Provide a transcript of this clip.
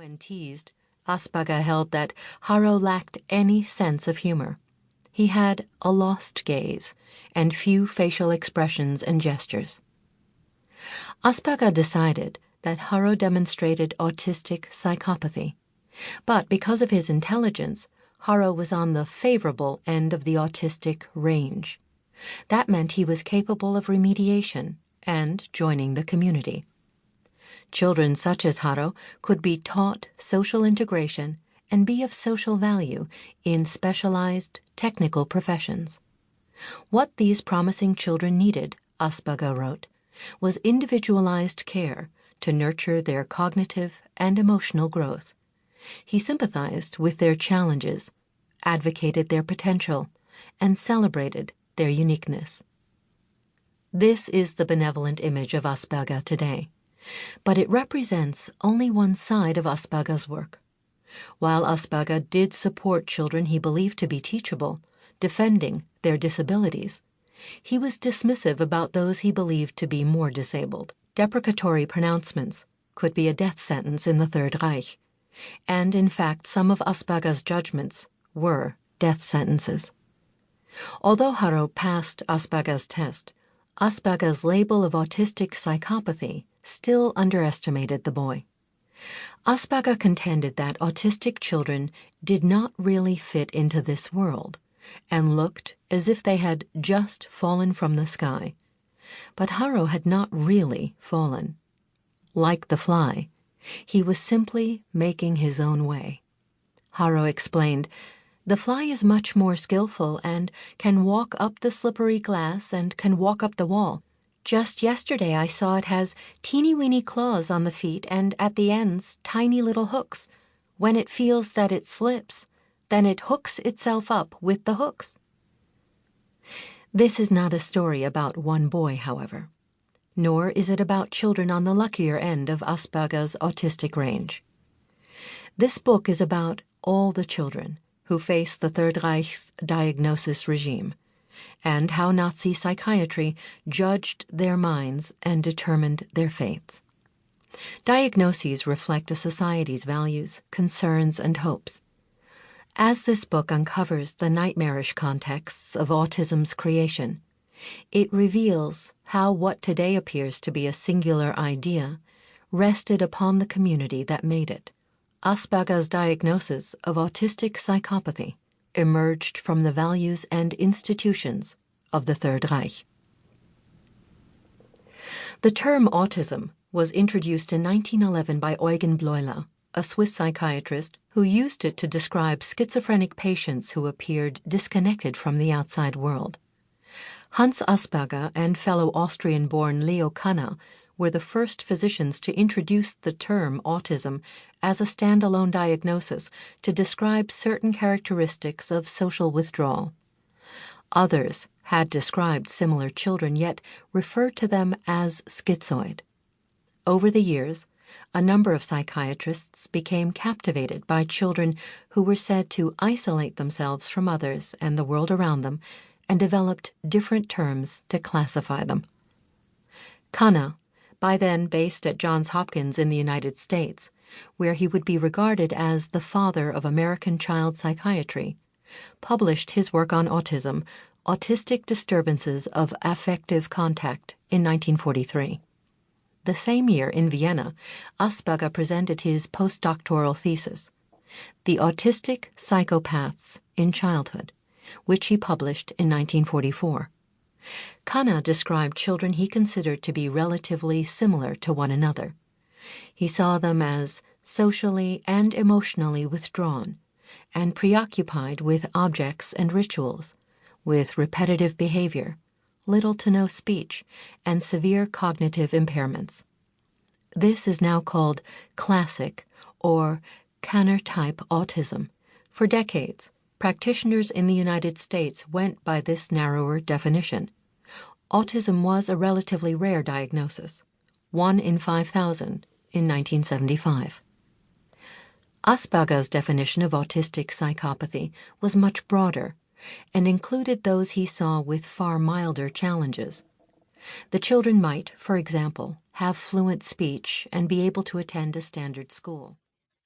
When teased, Asperger held that Haro lacked any sense of humor. He had a lost gaze and few facial expressions and gestures. Asperger decided that Haro demonstrated autistic psychopathy, but because of his intelligence, Haro was on the favorable end of the autistic range. That meant he was capable of remediation and joining the community. Children such as Haro could be taught social integration and be of social value in specialized technical professions. What these promising children needed, Asperger wrote, was individualized care to nurture their cognitive and emotional growth. He sympathized with their challenges, advocated their potential, and celebrated their uniqueness. This is the benevolent image of Asperger today, but it represents only one side of Asperger's work. While Asperger did support children he believed to be teachable, defending their disabilities, he was dismissive about those he believed to be more disabled. Deprecatory pronouncements could be a death sentence in the Third Reich, and in fact some of Asperger's judgments were death sentences. Although Haro passed Asperger's test, Asperger's label of autistic psychopathy still underestimated the boy. Asperger contended that autistic children did not really fit into this world and looked as if they had just fallen from the sky. But Haro had not really fallen. Like the fly, he was simply making his own way. Haro explained, "The fly is much more skillful and can walk up the slippery glass and can walk up the wall. Just yesterday I saw it has teeny-weeny claws on the feet and at the ends tiny little hooks. When it feels that it slips, then it hooks itself up with the hooks." This is not a story about one boy, however, nor is it about children on the luckier end of Asperger's autistic range. This book is about all the children who face the Third Reich's diagnosis regime, and how Nazi psychiatry judged their minds and determined their fates. Diagnoses reflect a society's values, concerns, and hopes. As this book uncovers the nightmarish contexts of autism's creation, it reveals how what today appears to be a singular idea rested upon the community that made it. Asperger's diagnosis of autistic psychopathy emerged from the values and institutions of the Third Reich. The term autism was introduced in 1911 by Eugen Bleuler, a Swiss psychiatrist who used it to describe schizophrenic patients who appeared disconnected from the outside world. Hans Asperger and fellow Austrian-born Leo Kanner were the first physicians to introduce the term autism as a standalone diagnosis to describe certain characteristics of social withdrawal. Others had described similar children, yet referred to them as schizoid. Over the years, a number of psychiatrists became captivated by children who were said to isolate themselves from others and the world around them, and developed different terms to classify them. Kanner, by then based at Johns Hopkins in the United States, where he would be regarded as the father of American child psychiatry, published his work on autism, Autistic Disturbances of Affective Contact, in 1943. The same year in Vienna, Asperger presented his postdoctoral thesis, The Autistic Psychopaths in Childhood, which he published in 1944. Kanner described children he considered to be relatively similar to one another. He saw them as socially and emotionally withdrawn and preoccupied with objects and rituals, with repetitive behavior, little to no speech, and severe cognitive impairments. This is now called classic or Kanner-type autism. For decades, practitioners in the United States went by this narrower definition. Autism was a relatively rare diagnosis, 1 in 5,000 in 1975. Asperger's definition of autistic psychopathy was much broader and included those he saw with far milder challenges. The children might, for example, have fluent speech and be able to attend a standard school.